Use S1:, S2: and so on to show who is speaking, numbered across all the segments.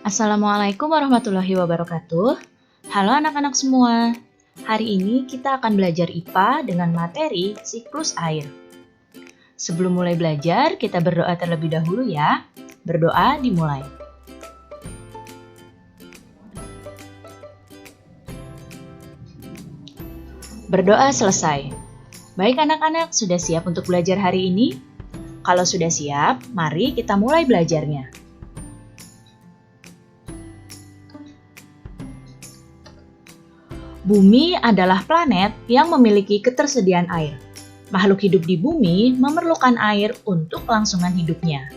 S1: Assalamualaikum warahmatullahi wabarakatuh. Halo anak-anak semua. Hari ini kita akan belajar IPA dengan materi siklus air. Sebelum mulai belajar, kita berdoa terlebih dahulu ya. Berdoa dimulai. Berdoa selesai. Baik anak-anak, sudah siap untuk belajar hari ini? Kalau sudah siap, mari kita mulai belajarnya. Bumi adalah planet yang memiliki ketersediaan air. Makhluk hidup di bumi memerlukan air untuk kelangsungan hidupnya.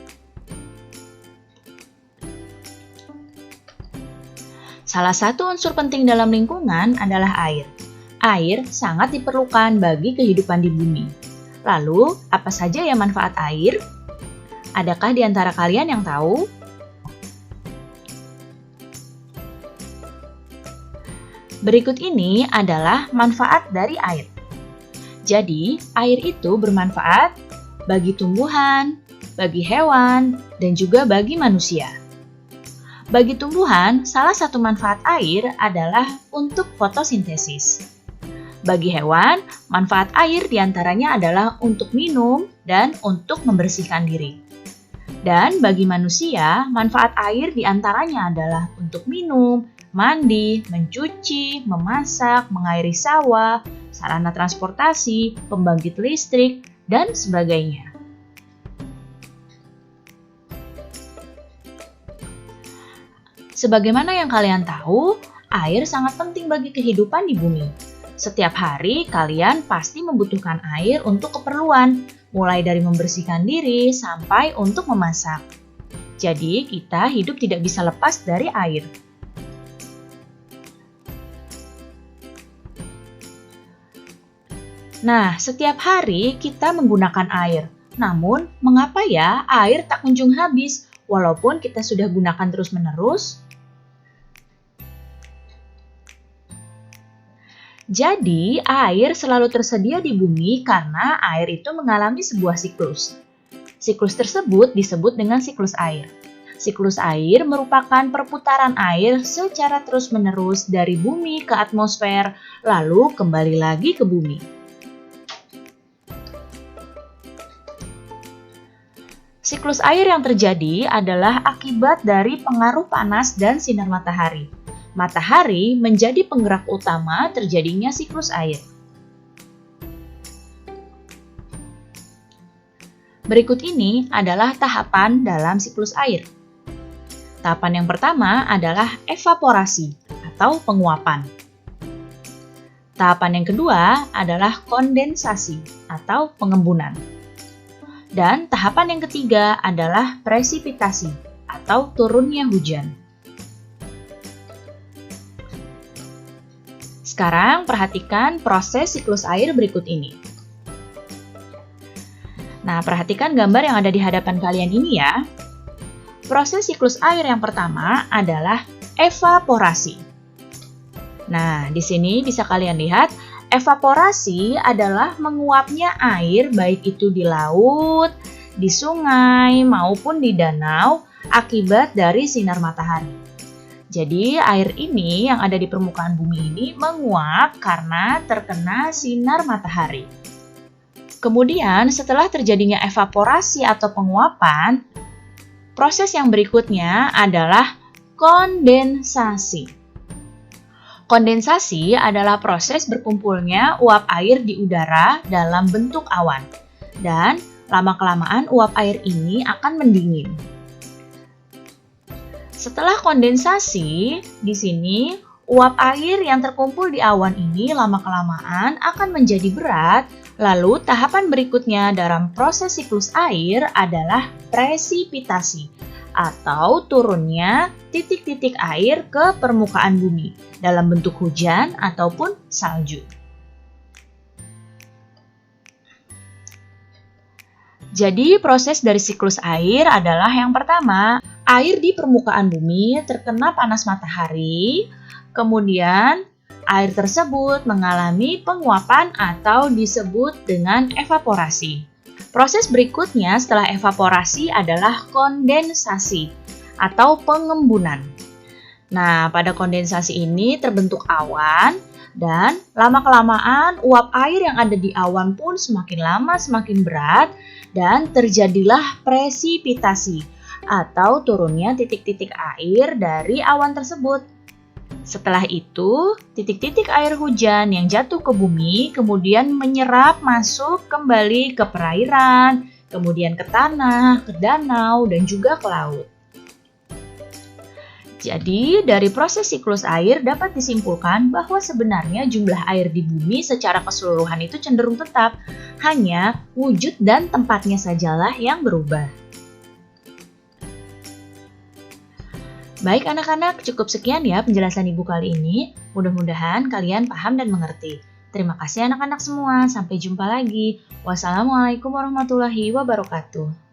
S1: Salah satu unsur penting dalam lingkungan adalah air. Air sangat diperlukan bagi kehidupan di bumi. Lalu, apa saja ya manfaat air? Adakah di antara kalian yang tahu? Berikut ini adalah manfaat dari air. Jadi, air itu bermanfaat bagi tumbuhan, bagi hewan, dan juga bagi manusia. Bagi tumbuhan, salah satu manfaat air adalah untuk fotosintesis. Bagi hewan, manfaat air diantaranya adalah untuk minum dan untuk membersihkan diri. Dan bagi manusia, manfaat air diantaranya adalah untuk minum, mandi, mencuci, memasak, mengairi sawah, sarana transportasi, pembangkit listrik, dan sebagainya. Sebagaimana yang kalian tahu, air sangat penting bagi kehidupan di bumi. Setiap hari kalian pasti membutuhkan air untuk keperluan, mulai dari membersihkan diri sampai untuk memasak. Jadi, kita hidup tidak bisa lepas dari air. Nah, setiap hari kita menggunakan air. Namun, mengapa ya air tak kunjung habis walaupun kita sudah gunakan terus-menerus? Jadi, air selalu tersedia di bumi karena air itu mengalami sebuah siklus. Siklus tersebut disebut dengan siklus air. Siklus air merupakan perputaran air secara terus-menerus dari bumi ke atmosfer, lalu kembali lagi ke bumi. Siklus air yang terjadi adalah akibat dari pengaruh panas dan sinar matahari. Matahari menjadi penggerak utama terjadinya siklus air. Berikut ini adalah tahapan dalam siklus air. Tahapan yang pertama adalah evaporasi atau penguapan. Tahapan yang kedua adalah kondensasi atau pengembunan. Dan tahapan yang ketiga adalah presipitasi atau turunnya hujan. Sekarang perhatikan proses siklus air berikut ini. Nah, perhatikan gambar yang ada di hadapan kalian ini ya. Proses siklus air yang pertama adalah evaporasi. Nah, di sini bisa kalian lihat, evaporasi adalah menguapnya air baik itu di laut, di sungai, maupun di danau akibat dari sinar matahari. Jadi, air ini yang ada di permukaan bumi ini menguap karena terkena sinar matahari. Kemudian, setelah terjadinya evaporasi atau penguapan, proses yang berikutnya adalah kondensasi. Kondensasi adalah proses berkumpulnya uap air di udara dalam bentuk awan. Dan lama-kelamaan uap air ini akan mendingin. Setelah kondensasi, di sini uap air yang terkumpul di awan ini lama-kelamaan akan menjadi berat. Lalu tahapan berikutnya dalam proses siklus air adalah presipitasi atau turunnya titik-titik air ke permukaan bumi dalam bentuk hujan ataupun salju. Jadi proses dari siklus air adalah yang pertama, air di permukaan bumi terkena panas matahari, kemudian air tersebut mengalami penguapan atau disebut dengan evaporasi. Proses berikutnya setelah evaporasi adalah kondensasi atau pengembunan. Nah, pada kondensasi ini terbentuk awan dan lama-kelamaan uap air yang ada di awan pun semakin lama semakin berat dan terjadilah presipitasi atau turunnya titik-titik air dari awan tersebut. Setelah itu, titik-titik air hujan yang jatuh ke bumi kemudian menyerap masuk kembali ke perairan, kemudian ke tanah, ke danau, dan juga ke laut. Jadi, dari proses siklus air dapat disimpulkan bahwa sebenarnya jumlah air di bumi secara keseluruhan itu cenderung tetap, hanya wujud dan tempatnya sajalah yang berubah. Baik anak-anak, cukup sekian ya penjelasan Ibu kali ini. Mudah-mudahan kalian paham dan mengerti. Terima kasih anak-anak semua, sampai jumpa lagi. Wassalamualaikum warahmatullahi wabarakatuh.